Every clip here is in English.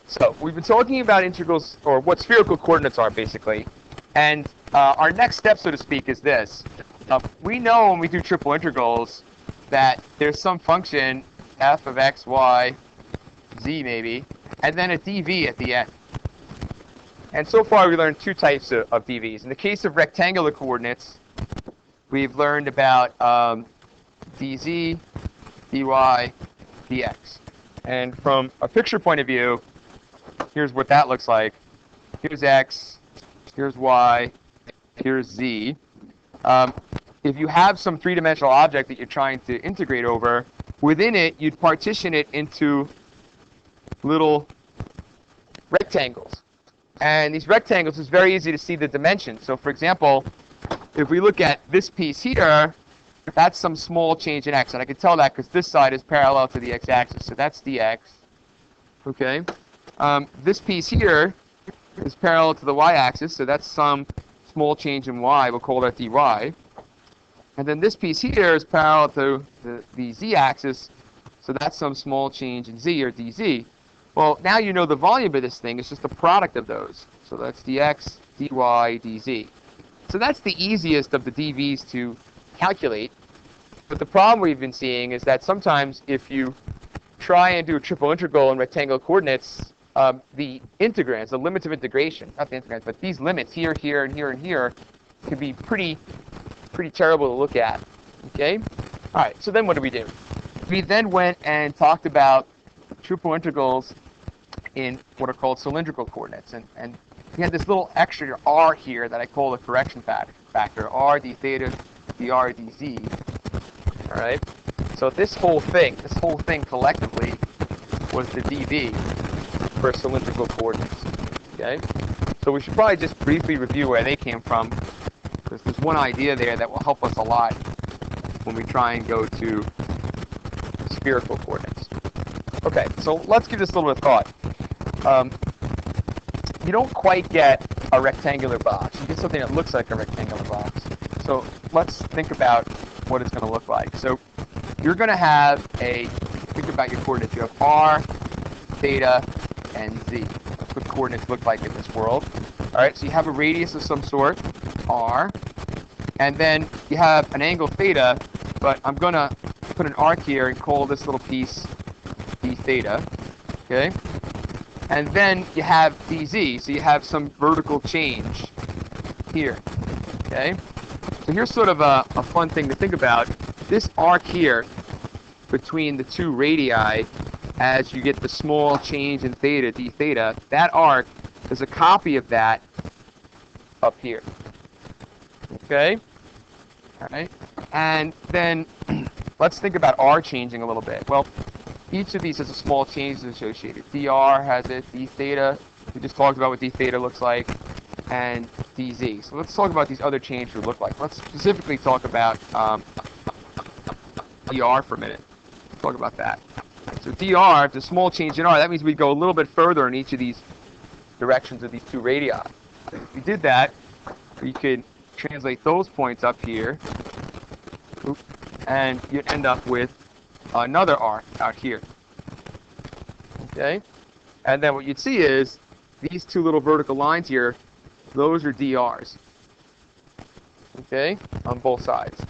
So we've been talking about integrals, or what spherical coordinates are, basically. And our next step, so to speak, is this. We know when we do triple integrals that there's some function, f of x, y, z maybe, and then a dv at the end. And so far we learned two types of dv's. In the case of rectangular coordinates, we've learned about dz, dy, dx. And from a picture point of view, here's what that looks like. Here's x, here's y, here's z. If you have some three-dimensional object that you're trying to integrate over, within it, you'd partition it into little rectangles. And these rectangles, it's very easy to see the dimensions. So for example, if we look at this piece here, that's some small change in x. And I can tell that because this side is parallel to the x-axis. So that's dx. Okay. This piece here is parallel to the y-axis. So that's some small change in y. We'll call that dy. And then this piece here is parallel to the z-axis. So that's some small change in z, or dz. Well, now you know the volume of this thing is just the product of those. So that's dx, dy, dz. So that's the easiest of the dv's to calculate. But the problem we've been seeing is that sometimes if you try and do a triple integral in rectangular coordinates, the integrands, the limits of integration, not the integrands, but these limits here, here, and here, and here, can be pretty terrible to look at. Okay? All right, so then what do we do? We then went and talked about triple integrals in what are called cylindrical coordinates. And we had this little extra r here that I call the correction factor, r d theta dr dz. All right? So this whole thing collectively was the dv for cylindrical coordinates. Okay? So we should probably just briefly review where they came from, because there's one idea there that will help us a lot when we try and go to spherical coordinates. Okay, so let's give this a little bit of thought. You don't quite get a rectangular box. You get something that looks like a rectangular box. So let's think about what it's going to look like. So you're going to have think about your coordinates. You have r, theta, and z. That's what coordinates look like in this world. All right, so you have a radius of some sort, r, and then you have an angle theta, but I'm going to put an arc here and call this little piece d theta, okay? And then you have dz, so you have some vertical change here, okay? So here's sort of a fun thing to think about. This arc here between the two radii, as you get the small change in theta, d theta, that arc is a copy of that up here, okay? All right, and then let's think about r changing a little bit. Well, each of these has a small change associated. dr has it, d theta, we just talked about what d theta looks like, and dz. So let's talk about these other changes would look like. Let's specifically talk about dr for a minute. Let's talk about that. So dr, if there's a small change in r, that means we go a little bit further in each of these directions of these two radii. If we did that, we could translate those points up here, and you'd end up with another arc out here. Okay? And then what you'd see is these two little vertical lines here, those are drs. Okay? On both sides.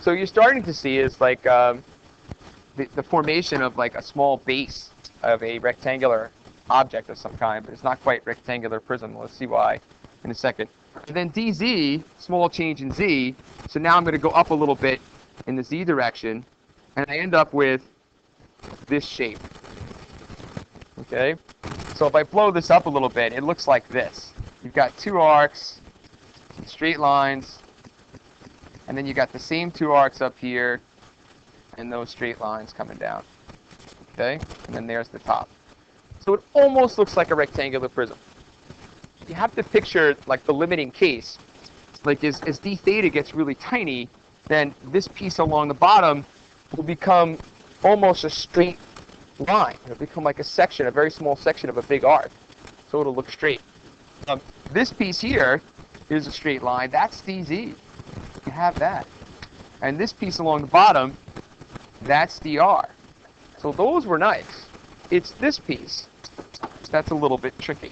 So you're starting to see is like the formation of like a small base of a rectangular object of some kind, but it's not quite rectangular prism. Let's see why in a second. And then dz, small change in z, so now I'm going to go up a little bit in the z direction, and I end up with this shape. Okay? So if I blow this up a little bit, it looks like this. You've got two arcs, some straight lines, and then you got the same two arcs up here, and those straight lines coming down. Okay? And then there's the top. So it almost looks like a rectangular prism. You have to picture like the limiting case. Like as d theta gets really tiny, then this piece along the bottom will become almost a straight line. It'll become like a section, a very small section of a big arc. So it'll look straight. This piece here is a straight line. That's dz. You have that. And this piece along the bottom, that's dr. So those were nice. It's this piece that's a little bit tricky.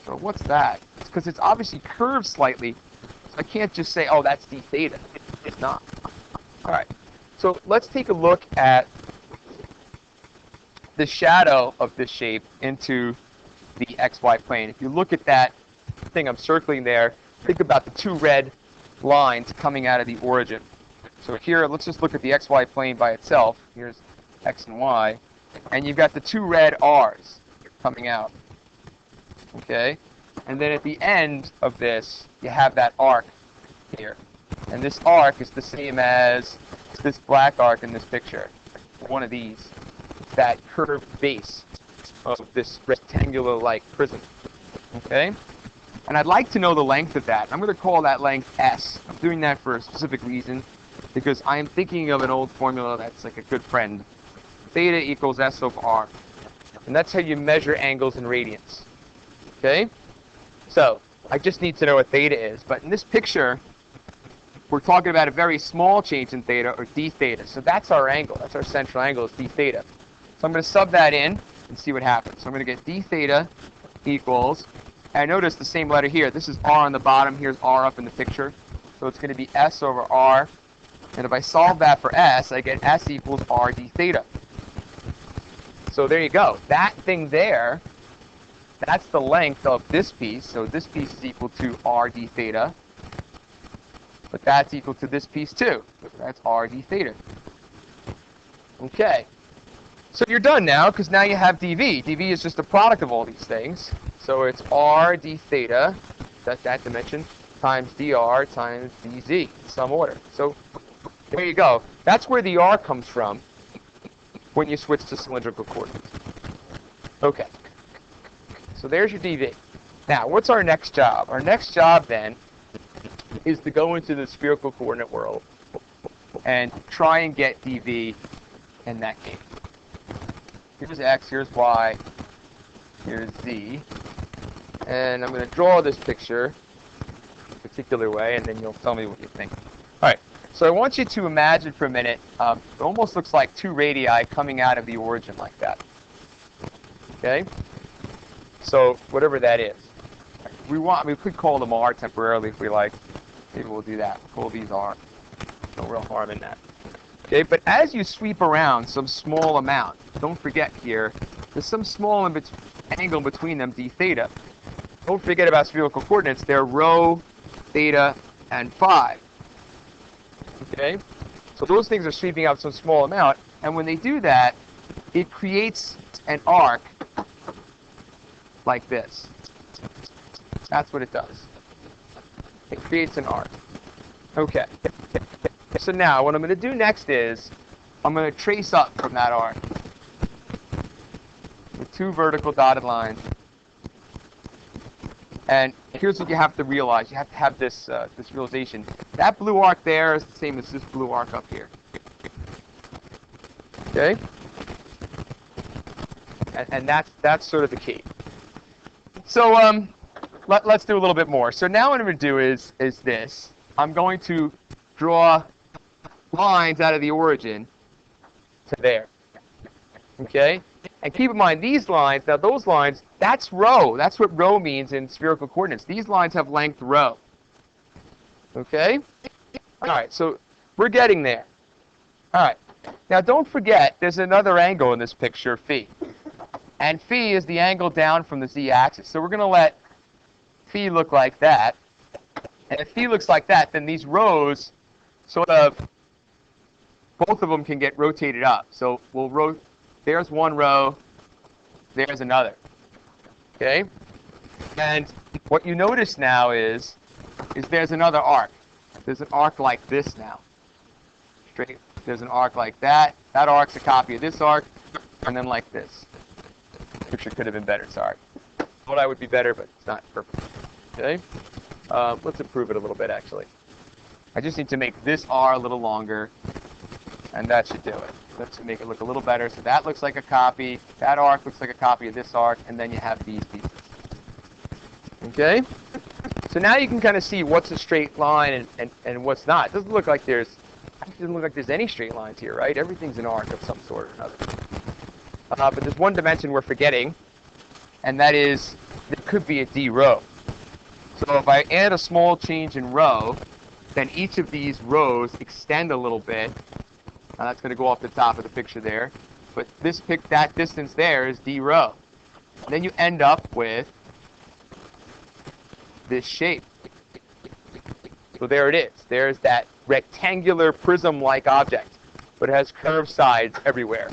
So what's that? It's because it's obviously curved slightly. So I can't just say, oh, that's d theta. It's not. All right. So let's take a look at the shadow of this shape into the xy plane. If you look at that thing I'm circling there, think about the two red lines coming out of the origin. So here, let's just look at the xy plane by itself. Here's x and y. And you've got the two red r's coming out. Okay? And then at the end of this, you have that arc here. And this arc is the same as this black arc in this picture. One of these. It's that curved base of this rectangular-like prism. Okay? And I'd like to know the length of that. I'm going to call that length S. I'm doing that for a specific reason, because I am thinking of an old formula that's like a good friend. Theta equals S over R. And that's how you measure angles in radians. Okay? So, I just need to know what theta is. But in this picture, we're talking about a very small change in theta, or d theta. So that's our angle. That's our central angle, is d theta. So I'm going to sub that in and see what happens. So I'm going to get d theta equals, and notice the same letter here. This is R on the bottom. Here's R up in the picture. So it's going to be S over R. And if I solve that for S, I get S equals R d theta. So there you go. That thing there, that's the length of this piece. So this piece is equal to R d theta. But that's equal to this piece too. That's R d theta. Okay. So you're done now, because now you have dV. dV is just a product of all these things. So it's R d theta, that's that dimension, times dr times dz, some order. So there you go. That's where the r comes from when you switch to cylindrical coordinates. Okay. So there's your dV. Now, what's our next job? Our next job, then, is to go into the spherical coordinate world and try and get dV in that game. Here's x, here's y, here's z. And I'm going to draw this picture a particular way, and then you'll tell me what you think. All right. So I want you to imagine for a minute, it almost looks like two radii coming out of the origin like that. Okay? So whatever that is. We could call them R temporarily if we like. Maybe we'll do that. We'll call these R. No real harm in that. Okay, but as you sweep around some small amount, don't forget here, there's some small angle between them, d theta. Don't forget about spherical coordinates. They're rho, theta, and phi. Okay? So those things are sweeping out some small amount, and when they do that, it creates an arc like this. That's what it does. It creates an arc. Okay. So now, what I'm going to do next is, I'm going to trace up from that arc with two vertical dotted lines. And here's what you have to realize. You have to have this this realization. That blue arc there is the same as this blue arc up here. Okay? And that's sort of the key. So let's do a little bit more. So now what I'm going to do is this. I'm going to draw lines out of the origin to there. Okay? And keep in mind, these lines, now those lines, that's rho. That's what rho means in spherical coordinates. These lines have length rho. Okay? All right, so we're getting there. All right. Now don't forget, there's another angle in this picture, phi. And phi is the angle down from the z-axis. So we're going to let phi look like that. And if phi looks like that, then these rows sort of, both of them can get rotated up. So we'll there's one row, there's another. Okay? And what you notice now is there's another arc. There's an arc like this now. Straight. There's an arc like that. That arc's a copy of this arc, and then like this. Picture could have been better, sorry. Thought I would be better, but it's not perfect. Okay? Let's improve it a little bit, actually. I just need to make this R a little longer, and that should do it. Let's make it look a little better. So that looks like a copy. That arc looks like a copy of this arc, and then you have these pieces. Okay? So now you can kind of see what's a straight line and what's not. It doesn't look like there's any straight lines here, right? Everything's an arc of some sort or another. But there's one dimension we're forgetting, and that is there could be a d row. So if I add a small change in rho, then each of these rows extend a little bit. Now that's going to go off the top of the picture there. But that distance there is d rho. And then you end up with this shape. So there it is. There's that rectangular prism-like object, but it has curved sides everywhere.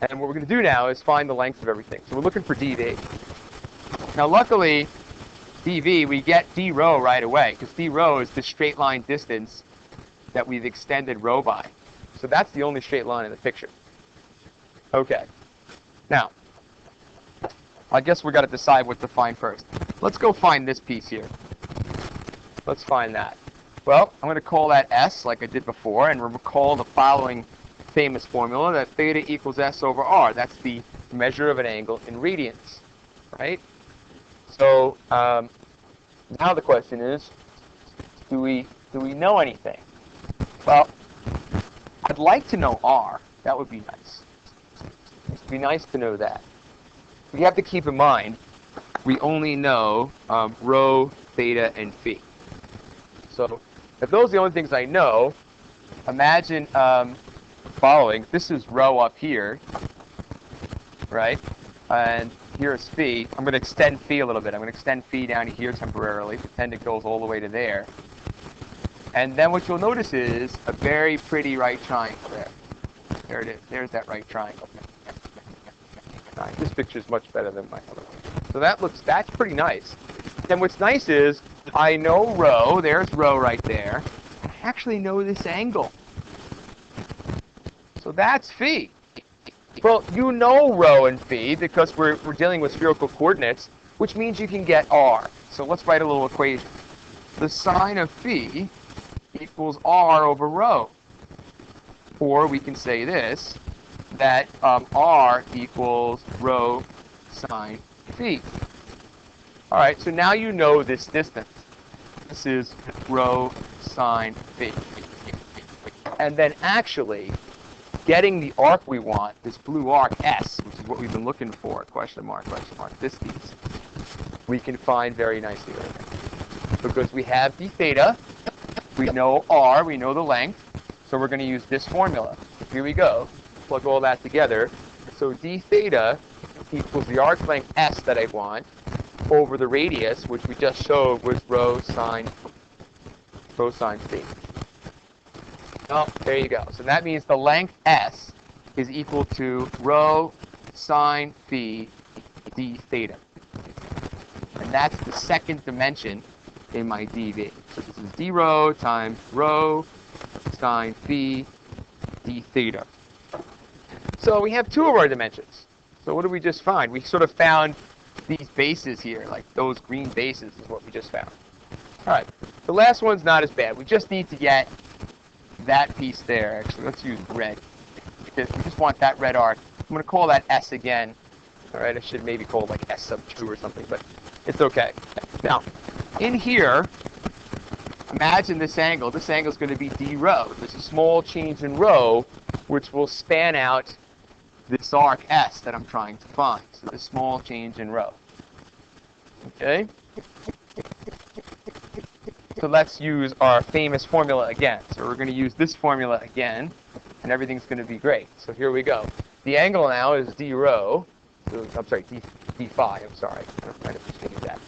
And what we're going to do now is find the length of everything. So we're looking for dv. Now luckily, dv, we get d rho right away, because d rho is the straight line distance that we've extended rho by. So that's the only straight line in the picture. Okay. Now, I guess we've got to decide what to find first. Let's go find this piece here. Let's find that. Well, I'm going to call that S like I did before, and recall the following famous formula, that theta equals S over R. That's the measure of an angle in radians, right? So now the question is, do we know anything? Well, I'd like to know R. That would be nice. It'd be nice to know that. We have to keep in mind we only know rho, theta, and phi. So if those are the only things I know, imagine following. This is rho up here, right? And here's phi. I'm going to extend phi a little bit. I'm going to extend phi down to here temporarily, pretend it goes all the way to there. And then what you'll notice is a very pretty right triangle there. There it is. There's that right triangle. This picture is much better than my other one. So that's pretty nice. And what's nice is I know rho. There's rho right there. I actually know this angle. So that's phi. Well, you know rho and phi because we're dealing with spherical coordinates, which means you can get r. So let's write a little equation. The sine of phi equals r over rho. Or we can say this, that r equals rho sine phi. All right, so now you know this distance. This is rho sine phi. And then actually, getting the arc we want, this blue arc S, which is what we've been looking for, question mark, this piece, we can find very nicely right now. Because we have d theta, we know r, we know the length, so we're going to use this formula. Here we go. Plug all that together. So d theta equals the arc length S that I want over the radius, which we just showed was rho sine phi. Oh, there you go. So that means the length S is equal to rho sine phi d theta. And that's the second dimension in my dv. So this is d rho times rho sine phi d theta. So we have two of our dimensions. So what did we just find? We sort of found these bases here, like those green bases is what we just found. All right, the last one's not as bad. We just need to get that piece there. Actually, let's use red, because we just want that red arc. I'm going to call that S again. All right, I should maybe call it like S sub 2 or something, but it's okay. Now, in here, imagine this angle. This angle is going to be d rho. There's a small change in rho, which will span out this arc S that I'm trying to find. So this small change in rho. Okay? So let's use our famous formula again. So we're going to use this formula again, and everything's going to be great. So here we go. The angle now is d rho. So, I'm sorry, d phi. I'm sorry. I'm trying to change that.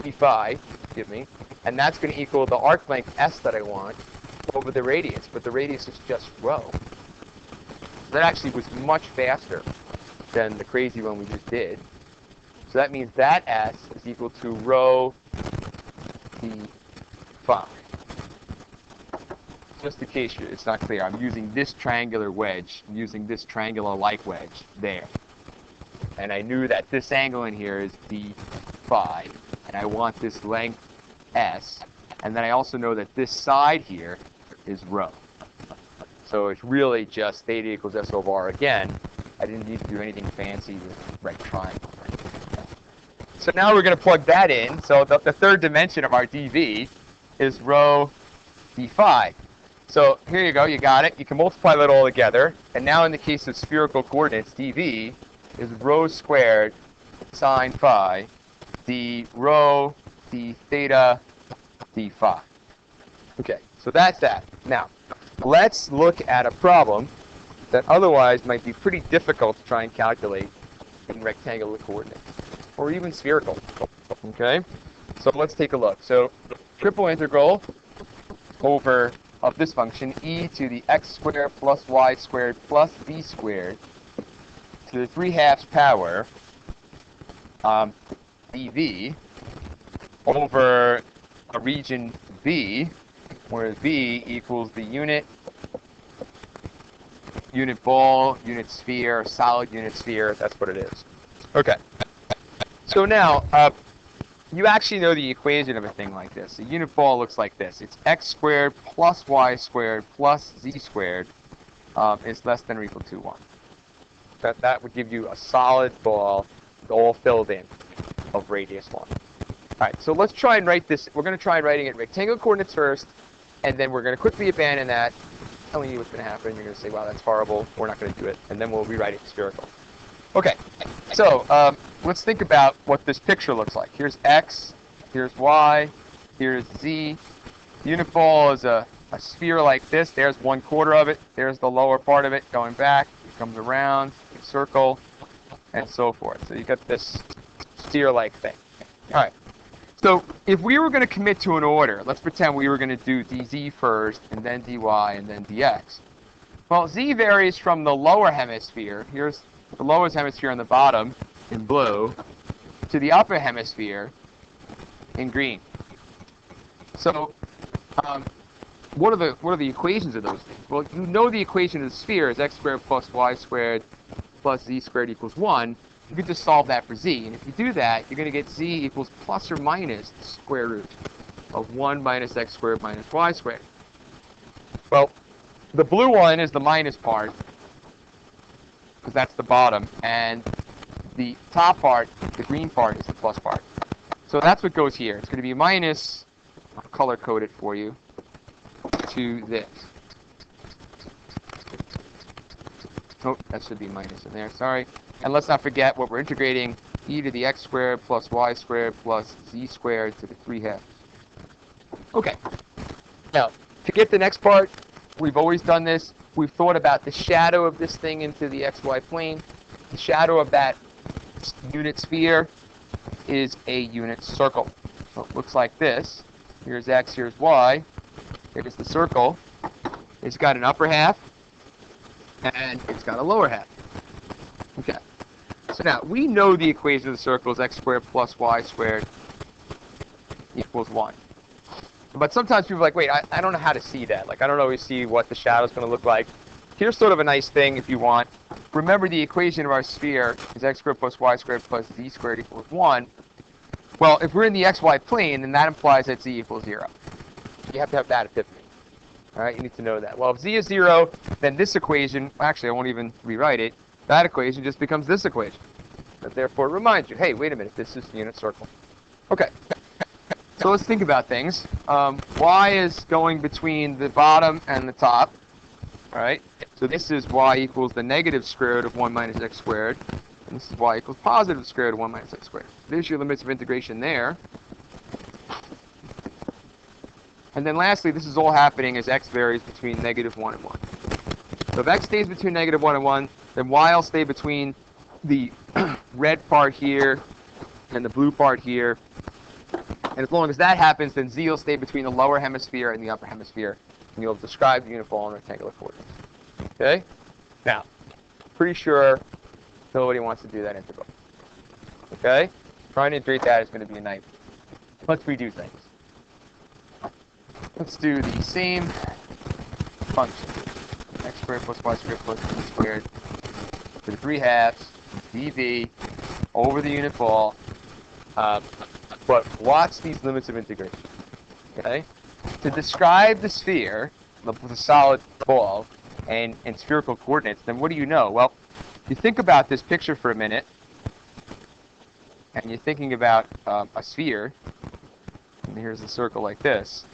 D phi, excuse me. And that's going to equal the arc length S that I want over the radius. But the radius is just rho. That actually was much faster than the crazy one we just did. So that means that S is equal to rho d phi. Just in case it's not clear, I'm using this triangular wedge. I'm using this triangular-like wedge there. And I knew that this angle in here is d phi. And I want this length S. And then I also know that this side here is rho. So it's really just theta equals S over R again. I didn't need to do anything fancy with right triangle. So now we're going to plug that in. So the third dimension of our dv is rho d phi. So here you go. You got it. You can multiply that all together. And now in the case of spherical coordinates, dv is rho squared sine phi d rho d theta d phi. Okay, so that's that. Now, let's look at a problem that otherwise might be pretty difficult to try and calculate in rectangular coordinates, or even spherical. Okay, so let's take a look. So, triple integral over of this function e to the x squared plus y squared plus z squared to the 3/2 power dv over a region V, where V equals the unit ball, unit sphere, solid unit sphere. That's what it is. Okay. So now, you actually know the equation of a thing like this. A unit ball looks like this. It's x squared plus y squared plus z squared is less than or equal to 1. That would give you a solid ball all filled in of radius 1. All right, so let's try and write this. We're going to try writing it rectangular coordinates first, and then we're going to quickly abandon that, telling you what's going to happen. You're going to say, wow, that's horrible. We're not going to do it. And then we'll rewrite it spherical. Okay, so let's think about what this picture looks like. Here's x, here's y, here's z. The unit ball is a sphere like this. There's 1/4 of it. There's the lower part of it going back. It comes around, a circle, and so forth. So you got this sphere-like thing. All right. So if we were going to commit to an order, let's pretend we were going to do dz first, and then dy, and then dx. Well, z varies from the lower hemisphere. Here's the lowest hemisphere on the bottom in blue to the upper hemisphere in green. So what are the equations of those things? Well, you know the equation of the sphere is x squared plus y squared plus z squared equals 1. You could just solve that for z. And if you do that, you're going to get z equals plus or minus the square root of 1 minus x squared minus y squared. Well, the blue one is the minus part, because that's the bottom. And the top part, the green part, is the plus part. So that's what goes here. It's going to be minus, I'll color code it for you, to this. Oh, that should be minus in there, sorry. And let's not forget what we're integrating, e to the x squared plus y squared plus z squared to the 3/2. Okay. Now, to get the next part, we've always done this. We've thought about the shadow of this thing into the xy plane. The shadow of that unit sphere is a unit circle. So it looks like this. Here's x, here's y. Here's the circle. It's got an upper half, and it's got a lower half. Okay. So now, we know the equation of the circle is x squared plus y squared equals 1. But sometimes people are like, wait, I don't know how to see that. Like, I don't always see what the shadow's going to look like. Here's sort of a nice thing if you want. Remember, the equation of our sphere is x squared plus y squared plus z squared equals 1. Well, if we're in the xy plane, then that implies that z equals 0. You have to have that epiphany. All right, you need to know that. Well, if z is 0, then this equation, actually, I won't even rewrite it. That equation just becomes this equation. That therefore reminds you, hey, wait a minute, this is the unit circle. Okay, so let's think about things. Y is going between the bottom and the top. All right, so this is y equals the negative square root of 1 minus x squared. And this is y equals positive square root of 1 minus x squared. There's your limits of integration there. And then lastly, this is all happening as x varies between -1 and 1. So if x stays between -1 and 1, then y will stay between the red part here and the blue part here. And as long as that happens, then z will stay between the lower hemisphere and the upper hemisphere. And you'll describe the unit ball in rectangular coordinates. Okay? Now, pretty sure nobody wants to do that integral. Okay? Trying to integrate that is going to be a nightmare. Let's redo things. Let's do the same function. X squared plus y squared plus z squared to the 3/2 dv over the unit ball. But watch these limits of integration. Okay? To describe the sphere, the solid ball, and spherical coordinates, then what do you know? Well, you think about this picture for a minute, and you're thinking about a sphere, and here's a circle like this.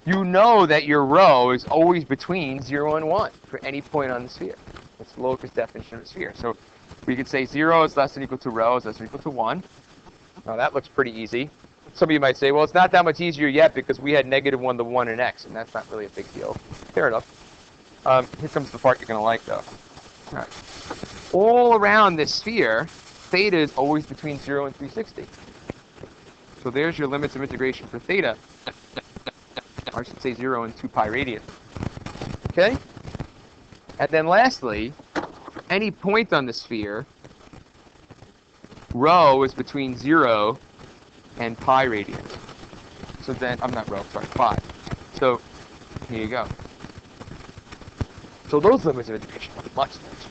You know that your rho is always between 0 and 1 for any point on the sphere. That's the locus definition of a sphere. So We could say 0 is less than or equal to rho is less than or equal to 1. Now that looks pretty easy. Some of you might say, well, it's not that much easier yet because we had -1 to 1 in x, and that's not really a big deal. Fair enough. Here comes the part you're going to like, though. All right. All around this sphere, theta is always between 0 and 360. So there's your limits of integration for theta. Or I should say 0 and 2 pi radians. Okay? And then lastly, any point on the sphere, rho is between 0 and pi radians. So then, I'm not rho, sorry, pi. So, here you go. So those limits of integration are much nicer.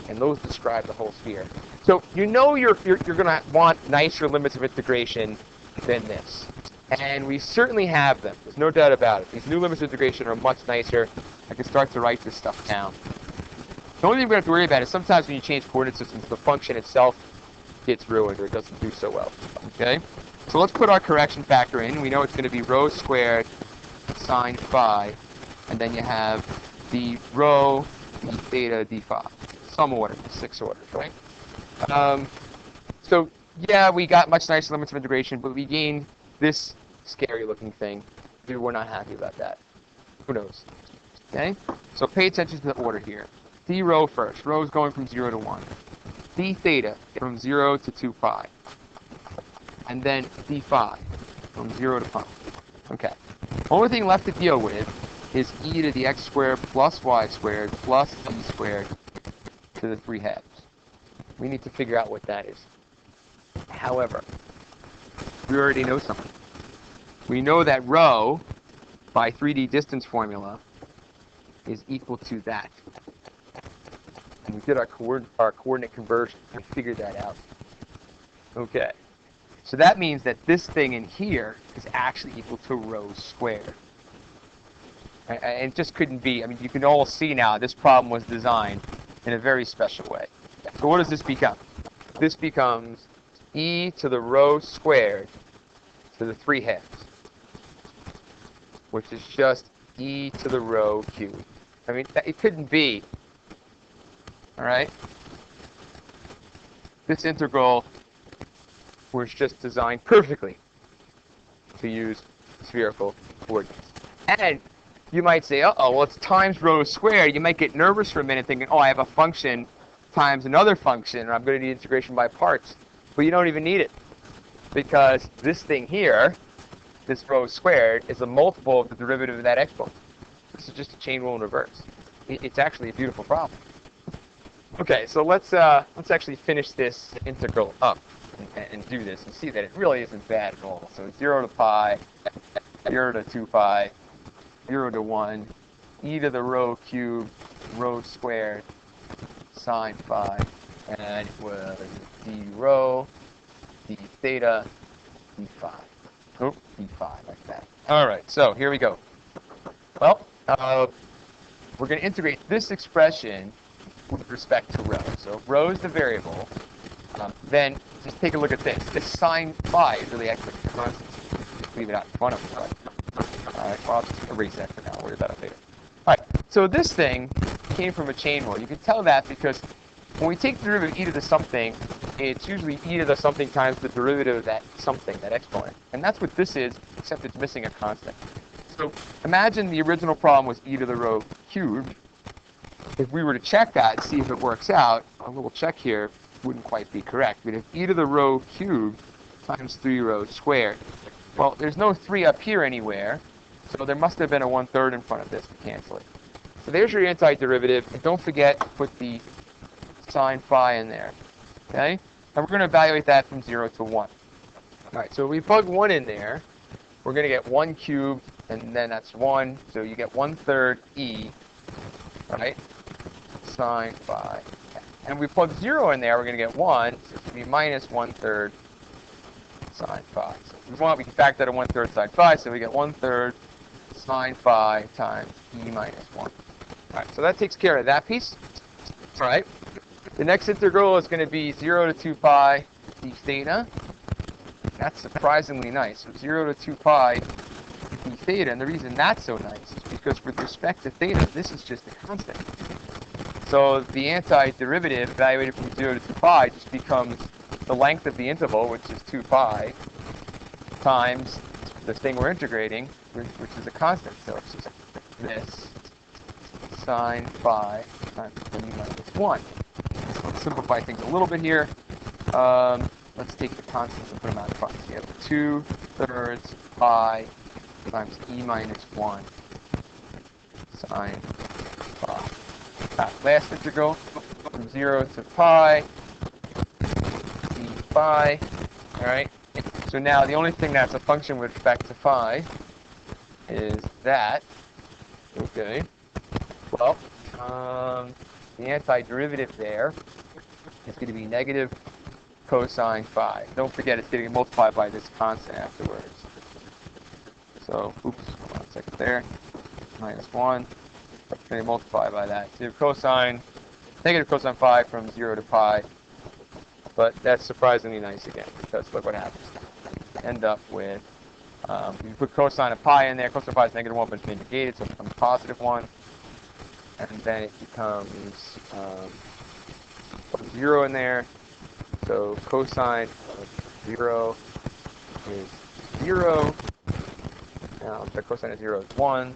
And those describe the whole sphere. So you know you're going to want nicer limits of integration than this. And we certainly have them. There's no doubt about it. These new limits of integration are much nicer. I can start to write this stuff down. The only thing we have to worry about is sometimes when you change coordinate systems, the function itself gets ruined or it doesn't do so well. Okay? So let's put our correction factor in. We know it's going to be rho squared sine phi. And then you have the rho d theta d phi. Some order, 6 orders, right? So, yeah, we got much nicer limits of integration, but we gained this scary-looking thing. Maybe we're not happy about that. Who knows? Okay? So pay attention to the order here. D rho first. Rho is going from 0 to 1. D theta from 0 to 2 pi. And then d phi from 0 to pi. Okay. Only thing left to deal with is e to the x squared plus y squared plus e squared to the 3 halves. We need to figure out what that is. However, we already know something. We know that rho, by 3D distance formula, is equal to that. And we did our coordinate conversion and figured that out. Okay. So that means that this thing in here is actually equal to rho squared. And it just couldn't be. I mean, you can all see now this problem was designed in a very special way. So what does this become? This becomes e to the rho squared to the 3 halves, which is just e to the rho cubed. I mean, it couldn't be. All right? This integral was just designed perfectly to use spherical coordinates. And you might say, uh-oh, well, it's times rho squared. You might get nervous for a minute thinking, oh, I have a function times another function, or I'm going to need integration by parts. But you don't even need it, because this thing here, this rho squared, is a multiple of the derivative of that exponent. This is just a chain rule in reverse. It's actually a beautiful problem. Okay, so let's actually finish this integral up and do this and see that it really isn't bad at all. So 0 to pi, 0 to 2 pi, 0 to 1, e to the rho cubed, rho squared, sine phi, and it was d rho, d theta, d phi. Oh, d phi, like that. All right, so here we go. Well, we're going to integrate this expression with respect to rho. So if rho is the variable, then just take a look at this. This sine phi is really actually a constant. Just leave it out in front of us. All right, well, I'll just erase that for now. I'll worry about it later. All right, so this thing came from a chain rule. You can tell that because when we take the derivative of e to the something, it's usually e to the something times the derivative of that something, that exponent. And that's what this is, except it's missing a constant. So imagine the original problem was e to the rho cubed. If we were to check that and see if it works out, a little check here wouldn't quite be correct. But if e to the rho cubed times 3 rho squared, well, there's no 3 up here anywhere, so there must have been a 1/3 in front of this to cancel it. So there's your antiderivative, and don't forget to put the sine phi in there, okay? And we're going to evaluate that from 0 to 1. All right, so we plug 1 in there, we're going to get 1 cubed, and then that's 1, so you get 1/3 e, right, sine phi. And we plug 0 in there, we're going to get 1, so it's going to be minus 1/3 sine phi. So if we want, we can factor that to 1/3 sine phi, so we get 1/3 sine phi times e minus 1. All right, so that takes care of that piece. All right. The next integral is going to be 0 to 2 pi d theta. That's surprisingly nice. So 0 to 2 pi d theta. And the reason that's so nice is because with respect to theta, this is just a constant. So the antiderivative evaluated from 0 to 2 pi just becomes the length of the interval, which is 2 pi, times the thing we're integrating, which is a constant. So it's just this sine phi times e minus 1. So let's simplify things a little bit here. Let's take the constants and put them out front. So you have 2/3 pi times e minus 1 sine phi. Last integral from 0 to pi, d phi. All right. So now the only thing that's a function with respect to phi is that. Okay. Well, the antiderivative there is going to be negative cosine phi. Don't forget it's getting multiplied by this constant afterwards. So, oops, hold on a second there. Minus 1. It's going to multiply by that. So you have negative cosine phi from 0 to pi. But that's surprisingly nice again, because look what happens. End up with, you put cosine of pi in there. Cosine of pi is negative 1, but it's being negated, so it becomes positive 1. And then it becomes 0 in there. So cosine of 0 is 0. Now the cosine of 0 is 1.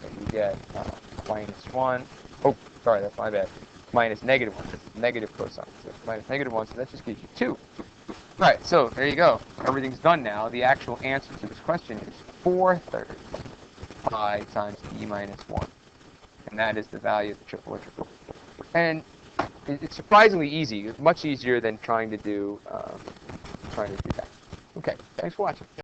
So you get minus 1. Oh, sorry, that's my bad. Minus negative 1. That's negative cosine. So minus negative 1, so that just gives you 2. Alright, so there you go. Everything's done now. The actual answer to this question is 4/3 pi times e minus 1. And that is the value of the triple integral. And it's surprisingly easy. It's much easier than trying to do that. Okay, thanks for watching.